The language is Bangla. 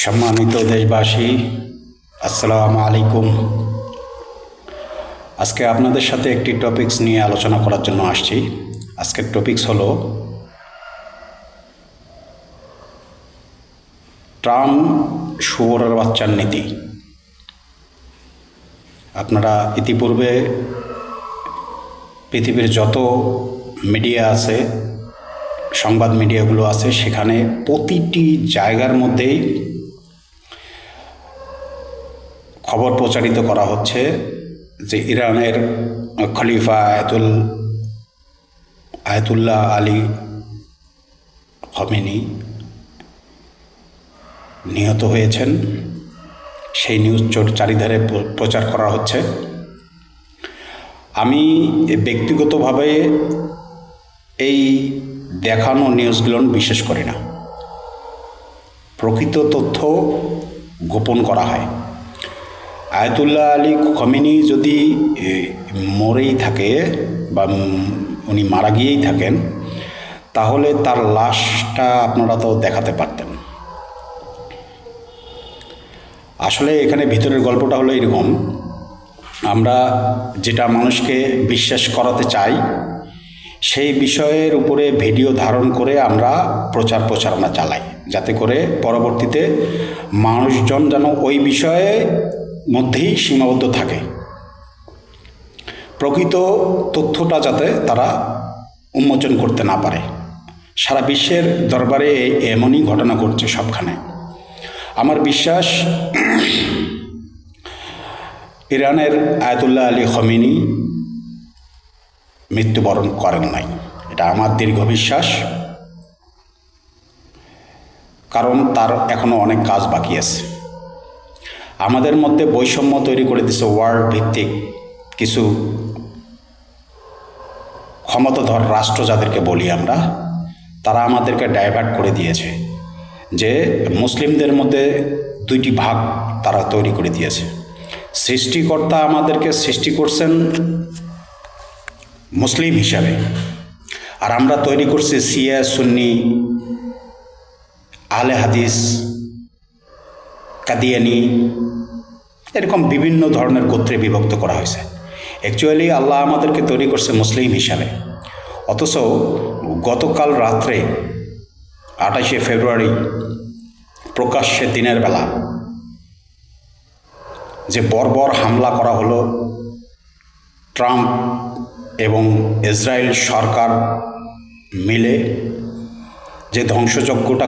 সম্মানিত দেশবাসী, আসসালামু আলাইকুম। আজকে আপনাদের সাথে একটি টপিকস নিয়ে আলোচনা করার জন্য আসছি। আজকের টপিকস হলো ট্রাম্প শুয়োরের বাচ্চার নীতি। আপনারা ইতিপূর্বে পৃথিবীর যত মিডিয়া আছে, সংবাদ মিডিয়াগুলো আছে, সেখানে প্রতিটি জায়গার মধ্যেই খবর প্রচারিত করা হচ্ছে যে ইরানের খলিফা আয়াতুল্লাহ আলী খমেনি নিহত হয়েছেন। সেই নিউজ চারিধারে প্রচার করা হচ্ছে। আমি ব্যক্তিগতভাবে এই দেখানো নিউজগুলো বিশ্বাস করি না। প্রকৃত তথ্য গোপন করা হয়। আয়াতুল্লাহ আলী খমেনি যদি মরেই থাকে বা উনি মারা গিয়েই থাকেন, তাহলে তার লাশটা আপনারা তো দেখাতে পারতেন। আসলে এখানে ভিতরের গল্পটা হলো এরকম, আমরা যেটা মানুষকে বিশ্বাস করাতে চাই সেই বিষয়ের উপরে ভিডিও ধারণ করে আমরা প্রচারণা চালাই, যাতে করে পরবর্তীতে মানুষজন যেন ওই বিষয়ে মধ্যেই সীমাবদ্ধ থাকে। প্রকৃত তথ্যটা যাতে তারা উন্মোচন করতে না পারে। সারা বিশ্বের দরবারে এমনই ঘটনা ঘটছে সবখানে। আমার বিশ্বাস ইরানের আয়াতুল্লাহ আলী খমেনি মৃত্যুবরণ করেন নাই, এটা আমার দীর্ঘ বিশ্বাস। কারণ তার এখনো অনেক কাজ বাকি আছে। আমাদের মধ্যে বৈষম্য তৈরি করে দিচ্ছে ওয়ার্ল্ড ভিত্তিক কিছু ক্ষমতাধর রাষ্ট্র, যাদেরকে বলি আমরা, তারা আমাদেরকে ডাইভার্ট করে দিয়েছে। যে মুসলিমদের মধ্যে দুইটি ভাগ তারা তৈরি করে দিয়েছে। সৃষ্টিকর্তা আমাদেরকে সৃষ্টি করছেন মুসলিম হিসাবে, আর আমরা তৈরি করছি শিয়া, সুন্নি, আহলে হাদিস, কাদিয়ানি, এরকম বিভিন্ন ধরনের গোত্রে বিভক্ত করা হয়েছে। অ্যাকচুয়ালি আল্লাহ আমাদেরকে তৈরি করছে মুসলিম হিসাবে। অথচ গতকাল রাত্রে 28শে ফেব্রুয়ারি প্রকাশ্যে দিনের বেলা যে বর্বর হামলা করা হলো, ট্রাম্প এবং ইসরায়েল সরকার মিলে যে ধ্বংসযজ্ঞটা